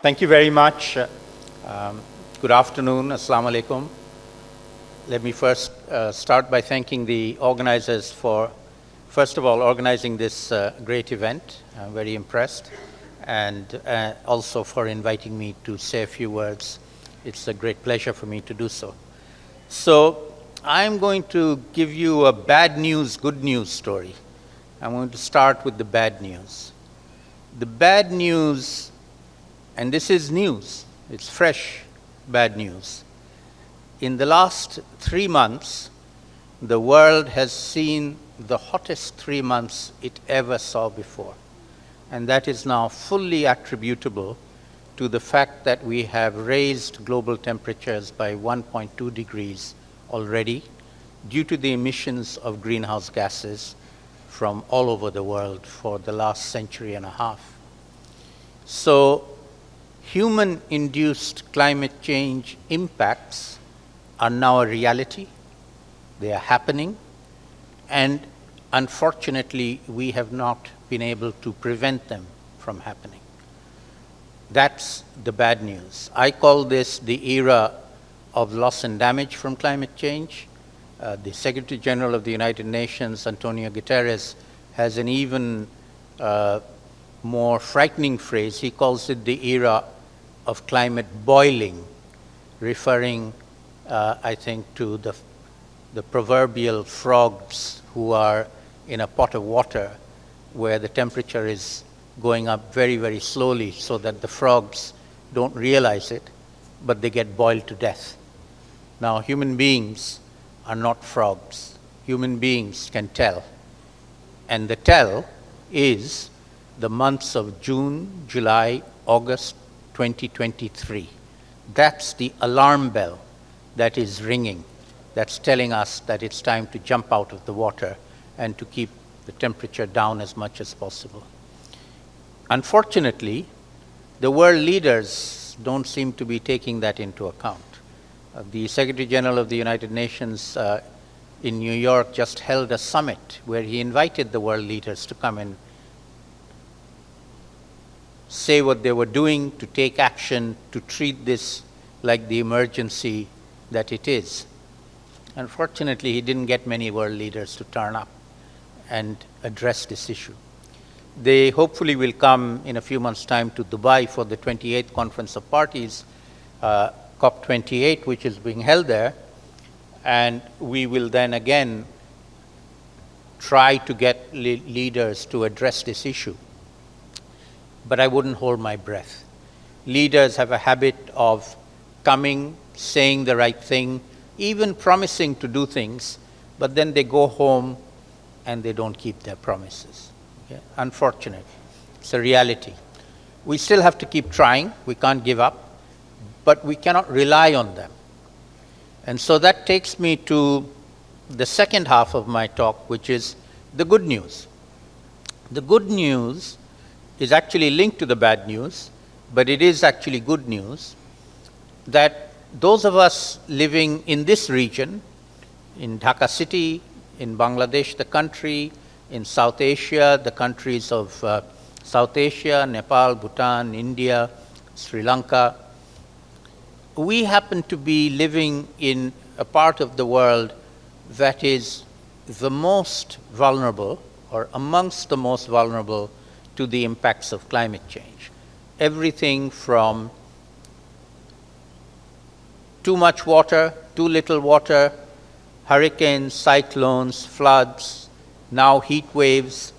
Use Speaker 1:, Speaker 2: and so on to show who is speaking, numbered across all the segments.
Speaker 1: Thank you very much. Good afternoon. Assalamu alaikum. Let me first start by thanking the organizers for, first of all, organizing this great event. I'm very impressed. And also for inviting me to say a few words. It's a great pleasure for me to do so. So I'm going to give you a bad news, good news story. I'm going to start with the bad news. The bad news, and this is news, it's fresh bad news. In the last 3 months, the world has seen the hottest 3 months it ever saw before. And that is now fully attributable to the fact that we have raised global temperatures by 1.2 degrees already due to the emissions of greenhouse gases from all over the world for the last century and a half. So human-induced climate change impacts are now a reality. They are happening. And unfortunately, we have not been able to prevent them from happening. That's the bad news. I call this the era of loss and damage from climate change. The Secretary General of the United Nations, Antonio Guterres, has an even more frightening phrase. He calls it the era of climate boiling, referring, I think, to the proverbial frogs who are in a pot of water where the temperature is going up very, very slowly so that the frogs don't realize it, but they get boiled to death. Now, human beings are not frogs. Human beings can tell. And the tell is the months of June, July, August 2023. That's the alarm bell that is ringing. That's telling us that it's time to jump out of the water and to keep the temperature down as much as possible. Unfortunately, the world leaders don't seem to be taking that into account. The Secretary General of the United Nations in New York just held a summit where he invited the world leaders to come and say what they were doing, to take action, to treat this like the emergency that it is. Unfortunately, he didn't get many world leaders to turn up and address this issue. They hopefully will come in a few months' time to Dubai for the 28th Conference of Parties, COP28, which is being held there, and we will then again try to get leaders to address this issue. But I wouldn't hold my breath. Leaders have a habit of coming, saying the right thing, even promising to do things, but then they go home and they don't keep their promises. Okay? Unfortunate. It's a reality. We still have to keep trying. We can't give up. But we cannot rely on them. And so that takes me to the second half of my talk, which is the good news. The good news is actually linked to the bad news, but it is actually good news that those of us living in this region, in Dhaka city, in Bangladesh, the country, in South Asia, the countries of South Asia, Nepal, Bhutan, India, Sri Lanka, we happen to be living in a part of the world that is the most vulnerable, or amongst the most vulnerable, to the impacts of climate change. Everything from too much water, too little water, hurricanes, cyclones, floods, now heat waves,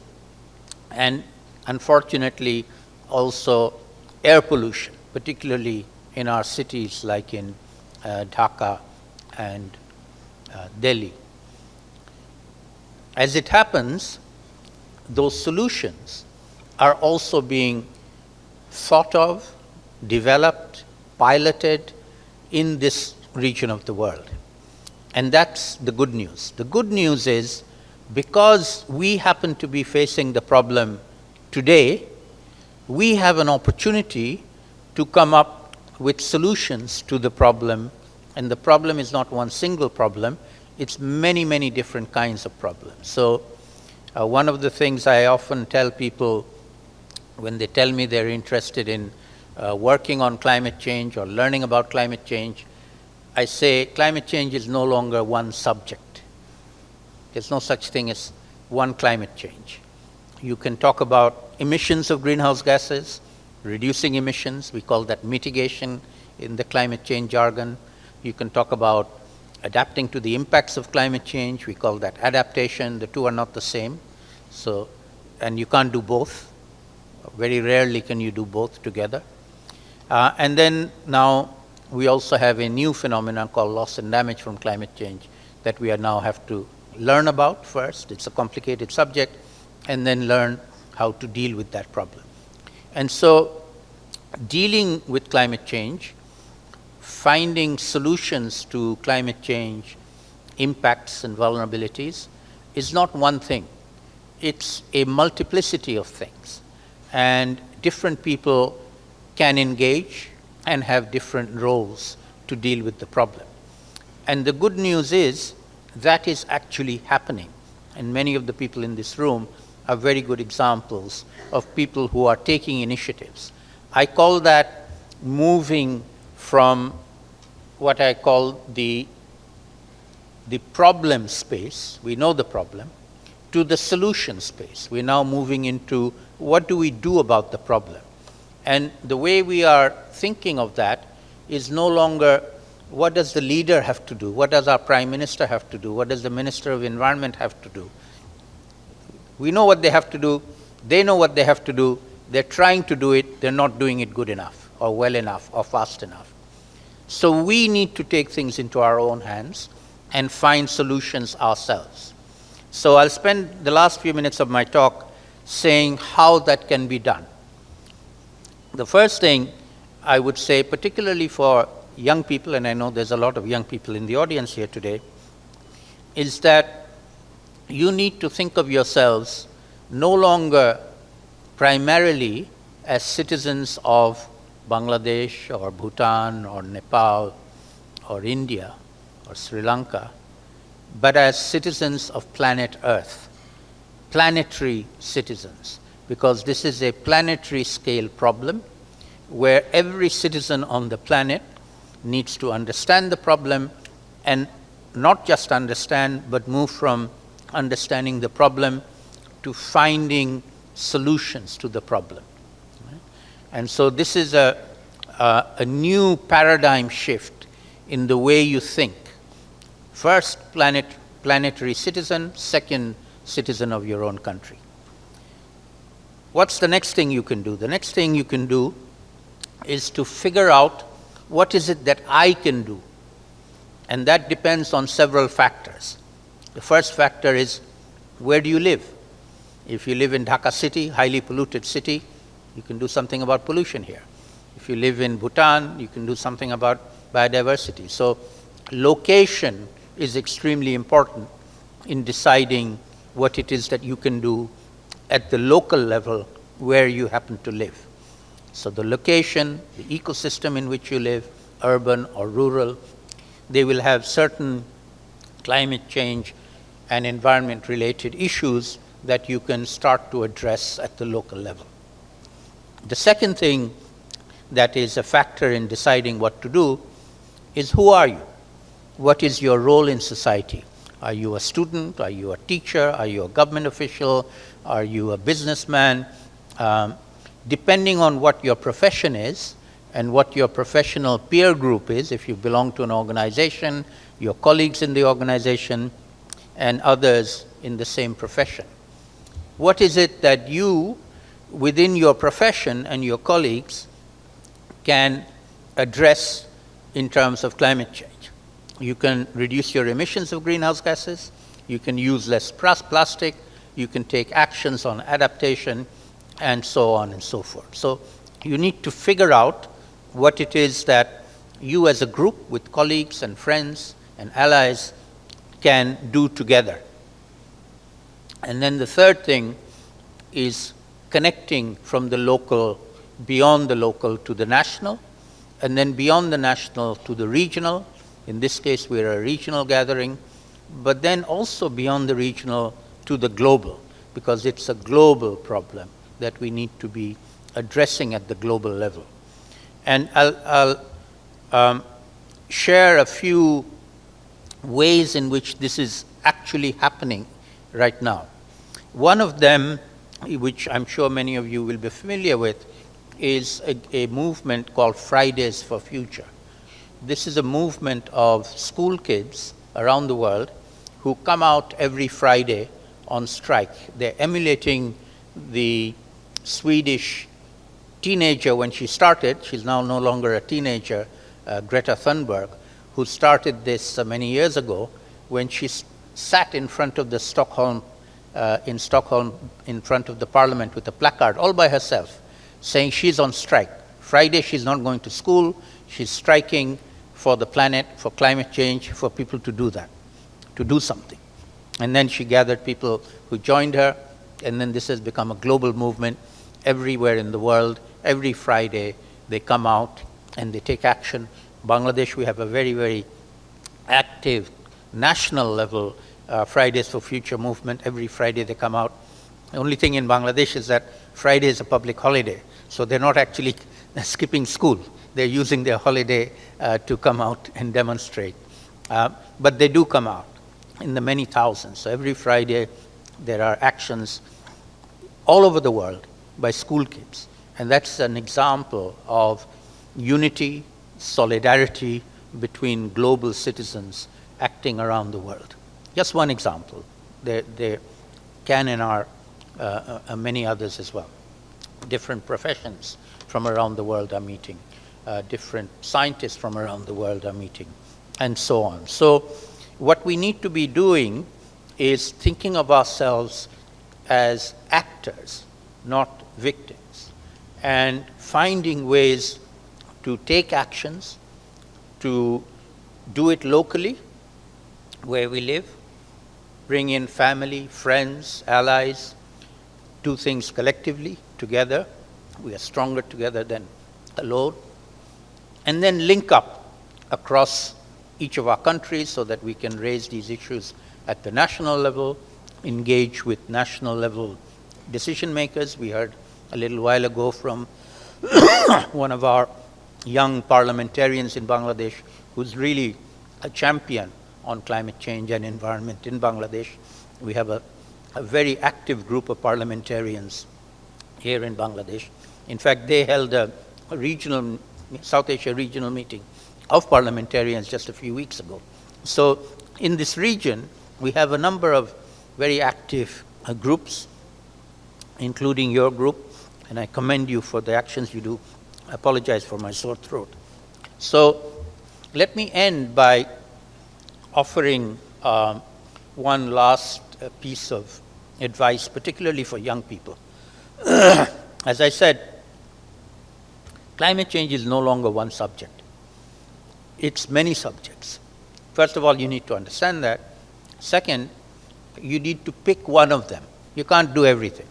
Speaker 1: and unfortunately also air pollution, particularly in our cities like in Dhaka and Delhi. As it happens, those solutions are also being thought of, developed, piloted in this region of the world. And that's the good news. The good news is because we happen to be facing the problem today, we have an opportunity to come up with solutions to the problem. And the problem is not one single problem, it's many, many different kinds of problems. So one of the things I often tell people when they tell me they're interested in working on climate change or learning about climate change, I say climate change is no longer one subject. There's no such thing as one climate change. You can talk about emissions of greenhouse gases, reducing emissions, we call that mitigation in the climate change jargon. You can talk about adapting to the impacts of climate change, we call that adaptation. The two are not the same. So, and you can't do both. Very rarely can you do both together. And then now we also have a new phenomenon called loss and damage from climate change that we now have to learn about first. It's a complicated subject, and then learn how to deal with that problem. And so dealing with climate change, finding solutions to climate change impacts and vulnerabilities is not one thing. It's a multiplicity of things. And different people can engage and have different roles to deal with the problem. And the good news is that is actually happening. And many of the people in this room are very good examples of people who are taking initiatives. I call that moving from what I call the problem space, we know the problem, to the solution space. We're now moving into what do we do about the problem. And the way we are thinking of that is no longer what does the leader have to do, what does our prime minister have to do, what does the minister of environment have to do. We know what they have to do, they know what they have to do, they're trying to do it, they're not doing it good enough, or well enough, or fast enough. So we need to take things into our own hands and find solutions ourselves. So I'll spend the last few minutes of my talk saying how that can be done. The first thing I would say, particularly for young people, and I know there's a lot of young people in the audience here today, is that you need to think of yourselves no longer primarily as citizens of Bangladesh or Bhutan or Nepal or India or Sri Lanka, but as citizens of planet Earth, planetary citizens, because this is a planetary scale problem where every citizen on the planet needs to understand the problem, and not just understand, but move from understanding the problem to finding solutions to the problem. And so this is a new paradigm shift in the way you think. First, planetary citizen, second, citizen of your own country. What's the next thing you can do? The next thing you can do is to figure out what is it that I can do. And that depends on several factors. The first factor is, where do you live? If you live in Dhaka city, highly polluted city, you can do something about pollution here. If you live in Bhutan, you can do something about biodiversity. So location is extremely important in deciding what it is that you can do at the local level where you happen to live. So the location, the ecosystem in which you live, urban or rural, they will have certain climate change and environment-related issues that you can start to address at the local level. The second thing that is a factor in deciding what to do is, who are you? What is your role in society? Are you a student? Are you a teacher? Are you a government official? Are you a businessman? Depending on what your profession is and what your professional peer group is, if you belong to an organization, your colleagues in the organization, and others in the same profession. What is it that you, within your profession and your colleagues, can address in terms of climate change? You can reduce your emissions of greenhouse gases, you can use less plastic, you can take actions on adaptation, and so on and so forth. So you need to figure out what it is that you as a group with colleagues and friends and allies can do together. And then the third thing is connecting from the local, beyond the local to the national, and then beyond the national to the regional. In this case, we're a regional gathering, but then also beyond the regional to the global, because it's a global problem that we need to be addressing at the global level. And I'll share a few ways in which this is actually happening right now. One of them, which I'm sure many of you will be familiar with, is a movement called Fridays for Future. This is a movement of school kids around the world who come out every Friday on strike. They're emulating the Swedish teenager when she started. She's now no longer a teenager, Greta Thunberg, who started this many years ago when she sat in front of the Stockholm, in front of the parliament with a placard all by herself, saying she's on strike. Friday she's not going to school, she's striking for the planet, for climate change, for people to do that, to do something. And then she gathered people who joined her, and then this has become a global movement everywhere in the world. Every Friday they come out and they take action. Bangladesh, we have a very, very active national level Fridays for Future movement. Every Friday they come out. The only thing in Bangladesh is that Friday is a public holiday, so they're not actually skipping school. They're using their holiday to come out and demonstrate. But they do come out in the many thousands. So every Friday there are actions all over the world by school kids. And that's an example of unity, solidarity between global citizens acting around the world. Just one example. There can and are many others as well. Different professions from around the world are meeting. Different scientists from around the world are meeting, and so on. So what we need to be doing is thinking of ourselves as actors, not victims, and finding ways to take actions, to do it locally, where we live, bring in family, friends, allies, do things collectively, together. We are stronger together than alone. And then link up across each of our countries so that we can raise these issues at the national level, engage with national level decision makers. We heard a little while ago from one of our young parliamentarians in Bangladesh who's really a champion on climate change and environment in Bangladesh. We have a very active group of parliamentarians here in Bangladesh. In fact, they held a regional, South Asia regional meeting of parliamentarians just a few weeks ago. So in this region, we have a number of very active groups, including your group, and I commend you for the actions you do. I apologize for my sore throat. So let me end by offering one last piece of advice, particularly for young people. As I said, climate change is no longer one subject. It's many subjects. First of all, you need to understand that. Second, you need to pick one of them. You can't do everything.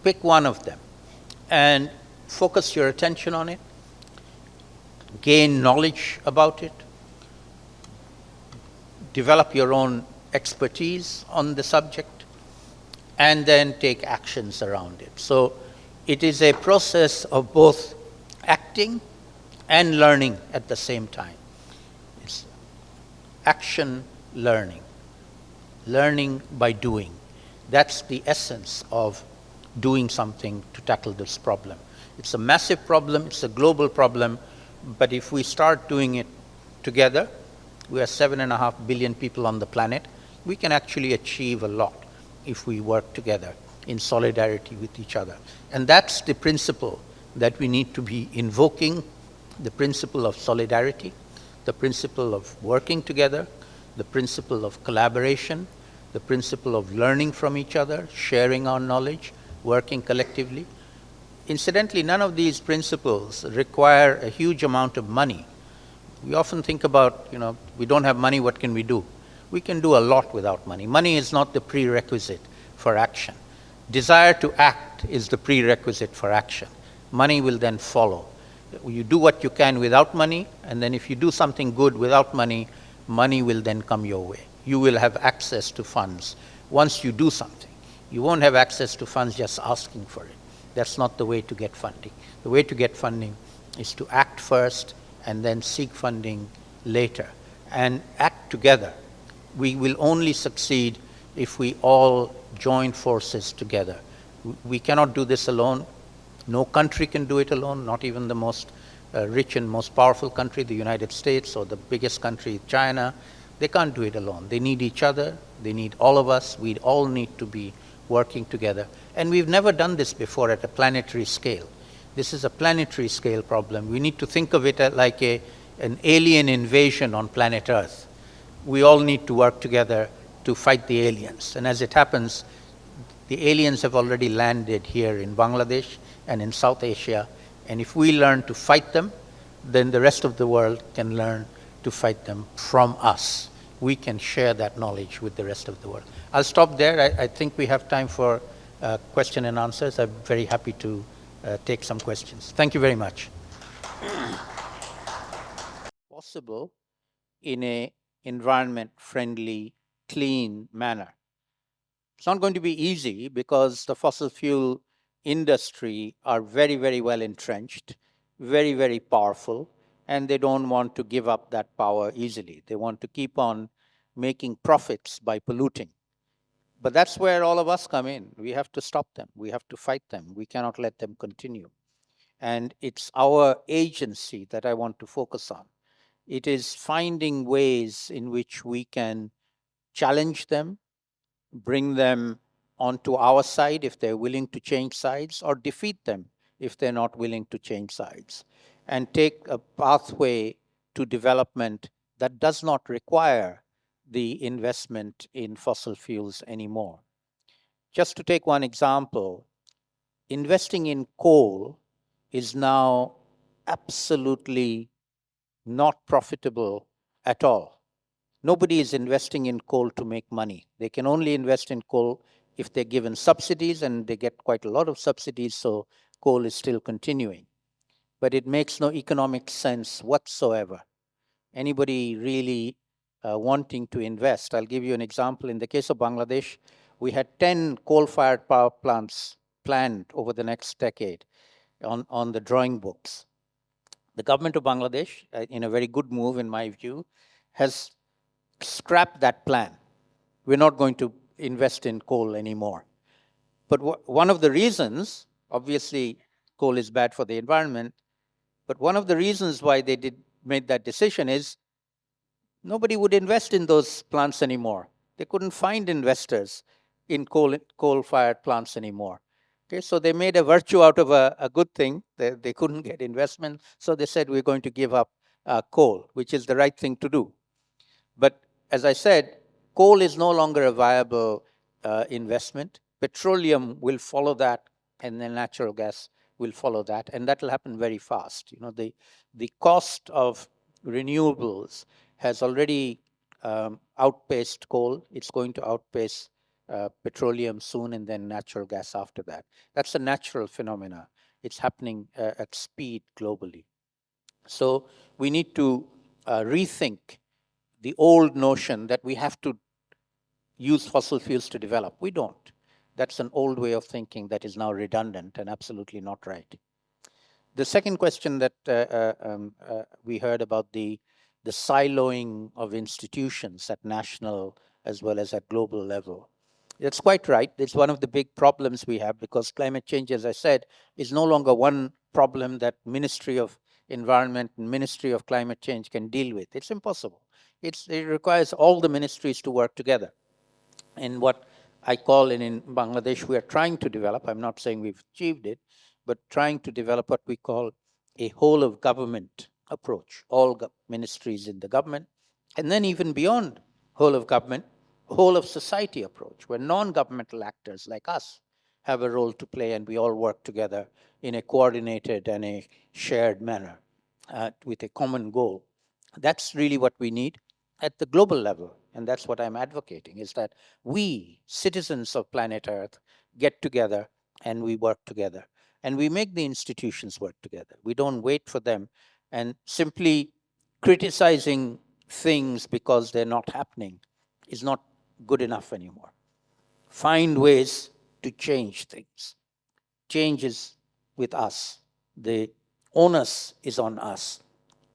Speaker 1: Pick one of them and focus your attention on it, gain knowledge about it, develop your own expertise on the subject, and then take actions around it. So it is a process of both acting and learning at the same time. It's action, learning. Learning by doing. That's the essence of doing something to tackle this problem. It's a massive problem, it's a global problem, but if we start doing it together, we are 7.5 billion people on the planet, we can actually achieve a lot if we work together in solidarity with each other. And that's the principle that we need to be invoking, the principle of solidarity, the principle of working together, the principle of collaboration, the principle of learning from each other, sharing our knowledge, working collectively. Incidentally, none of these principles require a huge amount of money. We often think about, we don't have money, what can we do? We can do a lot without money. Money is not the prerequisite for action. Desire to act is the prerequisite for action. Money will then follow. You do what you can without money, and then if you do something good without money, money will then come your way. You will have access to funds once you do something. You won't have access to funds just asking for it. That's not the way to get funding. The way to get funding is to act first and then seek funding later, and act together. We will only succeed if we all join forces together. We cannot do this alone. No country can do it alone, not even the most rich and most powerful country, the United States, or the biggest country, China. They can't do it alone. They need each other. They need all of us. We all need to be working together. And we've never done this before at a planetary scale. This is a planetary scale problem. We need to think of it like an alien invasion on planet Earth. We all need to work together to fight the aliens. And as it happens, the aliens have already landed here in Bangladesh and in South Asia. And if we learn to fight them, then the rest of the world can learn to fight them from us. We can share that knowledge with the rest of the world. I'll stop there. I think we have time for question and answers. I'm very happy to take some questions. Thank you very much. Possible in an environment-friendly, clean manner. It's not going to be easy because the fossil fuel industry are very, very well entrenched, very, very powerful, and they don't want to give up that power easily. They want to keep on making profits by polluting. But that's where all of us come in. We have to stop them. We have to fight them. We cannot let them continue. And it's our agency that I want to focus on. It is finding ways in which we can challenge them, bring them onto our side if they're willing to change sides, or defeat them if they're not willing to change sides, and take a pathway to development that does not require the investment in fossil fuels anymore. Just to take one example, investing in coal is now absolutely not profitable at all. Nobody is investing in coal to make money. They can only invest in coal if they're given subsidies, and they get quite a lot of subsidies, so coal is still continuing. But it makes no economic sense whatsoever. Anybody really wanting to invest, I'll give you an example. In the case of Bangladesh, we had 10 coal-fired power plants planned over the next decade on the drawing books. The government of Bangladesh, in a very good move in my view, has scrapped that plan. We're not going to invest in coal anymore. But one of the reasons, obviously coal is bad for the environment, but one of the reasons why they made that decision is nobody would invest in those plants anymore. They couldn't find investors in coal-fired plants anymore. Okay, so they made a virtue out of a good thing. They couldn't get investment, so they said we're going to give up coal, which is the right thing to do. But as I said, coal is no longer a viable investment. Petroleum will follow that, and then natural gas will follow that, and that will happen very fast. You know, the cost of renewables has already outpaced coal. It's going to outpace petroleum soon, and then natural gas after that. That's a natural phenomena. It's happening at speed globally. So we need to rethink the old notion that we have to use fossil fuels to develop. We don't. That's an old way of thinking that is now redundant and absolutely not right. The second question that we heard about the siloing of institutions at national as well as at global level. That's quite right. It's one of the big problems we have, because climate change, as I said, is no longer one problem that Ministry of Environment and Ministry of Climate Change can deal with. It's impossible. It requires all the ministries to work together. And what I call, in Bangladesh, we are trying to develop, I'm not saying we've achieved it, but trying to develop what we call a whole of government approach, all ministries in the government, and then even beyond whole of government, whole of society approach, where non-governmental actors like us have a role to play, and we all work together in a coordinated and a shared manner with a common goal. That's really what we need at the global level, and that's what I'm advocating, is that we, citizens of planet Earth, get together and we work together, and we make the institutions work together. We don't wait for them, and simply criticizing things because they're not happening is not good enough anymore. Find ways to change things. Change is with us. The onus is on us.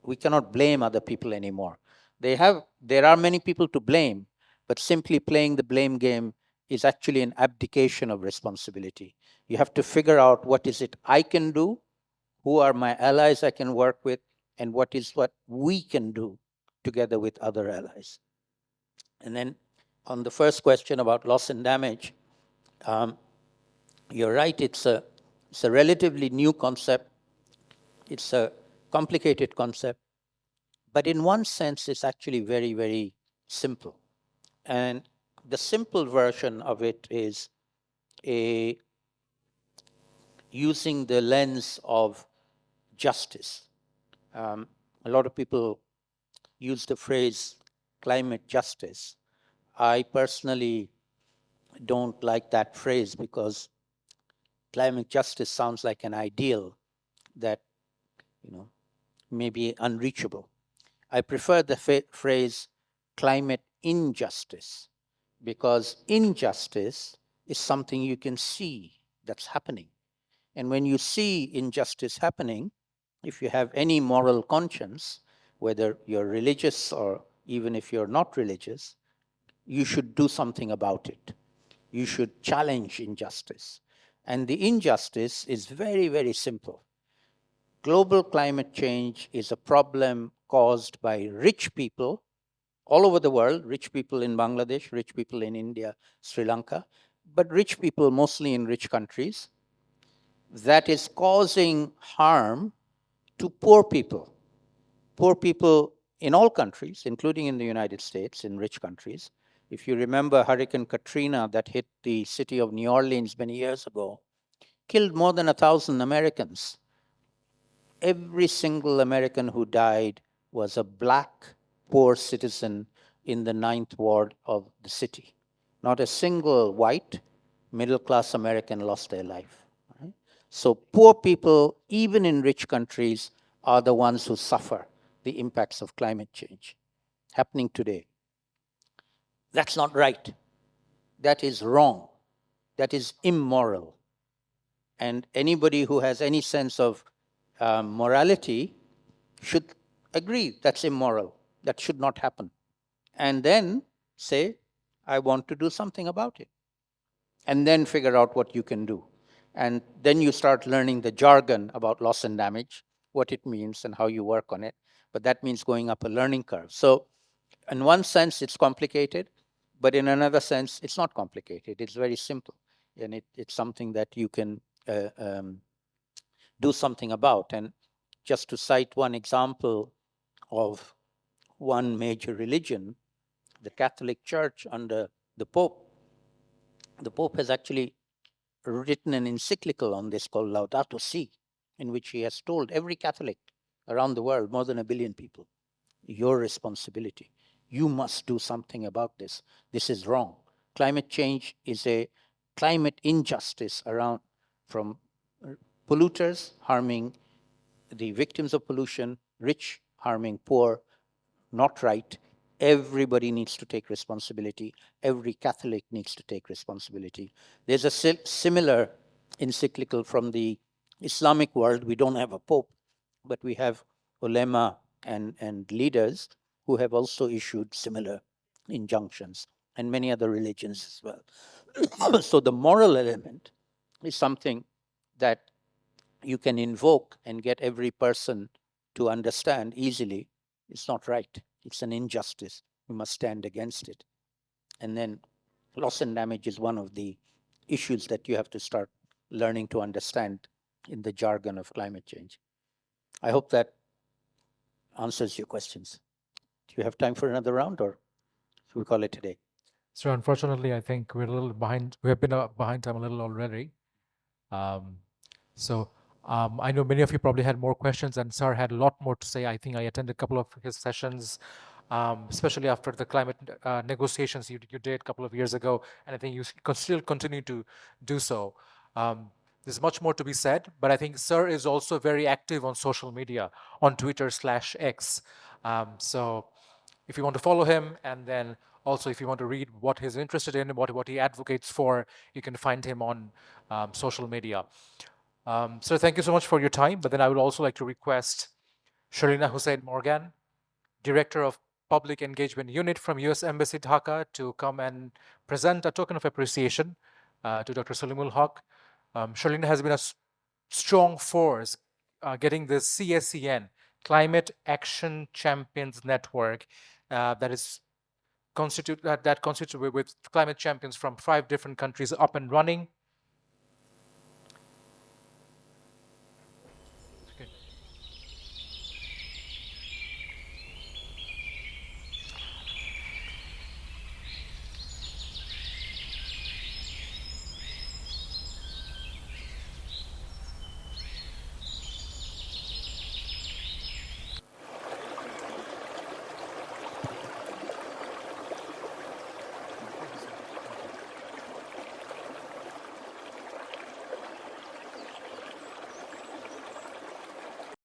Speaker 1: We cannot blame other people anymore. There are many people to blame, but simply playing the blame game is actually an abdication of responsibility. You have to figure out what is it I can do, who are my allies I can work with, and what we can do together with other allies. And then on the first question about loss and damage, you're right, it's a relatively new concept. It's a complicated concept, but in one sense, it's actually very, very simple. And the simple version of it is using the lens of justice. A lot of people use the phrase climate justice. I personally don't like that phrase because climate justice sounds like an ideal that may be unreachable. I prefer the phrase climate injustice, because injustice is something you can see that's happening. And when you see injustice happening, if you have any moral conscience, whether you're religious or even if you're not religious, you should do something about it. You should challenge injustice. And the injustice is very, very simple. Global climate change is a problem caused by rich people all over the world, rich people in Bangladesh, rich people in India, Sri Lanka, but rich people mostly in rich countries, that is causing harm to poor people. Poor people in all countries, including in the United States, in rich countries. If you remember Hurricane Katrina that hit the city of New Orleans many years ago, killed more than 1,000 Americans. Every single American who died was a black, poor citizen in the 9th ward of the city. Not a single white, middle-class American lost their life. Right? So poor people, even in rich countries, are the ones who suffer the impacts of climate change happening today. That's not right. That is wrong. That is immoral. And anybody who has any sense of morality should agree that's immoral. That should not happen. And then say, I want to do something about it. And then figure out what you can do. And then you start learning the jargon about loss and damage, what it means and how you work on it. But that means going up a learning curve. So in one sense, it's complicated, but in another sense, it's not complicated. It's very simple. And it's something that you can do something about. And just to cite one example of one major religion, the Catholic Church under the Pope has actually written an encyclical on this called Laudato Si, in which he has told every Catholic around the world, more than 1 billion people, your responsibility. You must do something about this. This is wrong. Climate change is a climate injustice around, from polluters harming the victims of pollution, rich harming poor, not right. Everybody needs to take responsibility. Every Catholic needs to take responsibility. There's a similar encyclical from the Islamic world. We don't have a pope, but we have ulema and leaders who have also issued similar injunctions, and many other religions as well. So the moral element is something that you can invoke and get every person to understand easily. It's not right. It's an injustice. We must stand against it. And then loss and damage is one of the issues that you have to start learning to understand in the jargon of climate change. I hope that answers your questions. Do you have time for another round, or should we call it today?
Speaker 2: So unfortunately, I think we're a little behind. We have been behind time a little already. So I know many of you probably had more questions, and Sir had a lot more to say. I think I attended a couple of his sessions, especially after the climate negotiations you did a couple of years ago, and I think you can still continue to do so. There's much more to be said, but I think Sir is also very active on social media, on Twitter/X. So if you want to follow him, and then also if you want to read what he's interested in, what he advocates for, you can find him on social media. So thank you so much for your time. But then I would also like to request Sharina Hussain Morgan, Director of Public Engagement Unit from U.S. Embassy Dhaka, to come and present a token of appreciation to Dr. Saleemul Huq. Sharina has been a strong force getting the CACN, Climate Action Champions Network, that constitute with climate champions from 5 different countries up and running.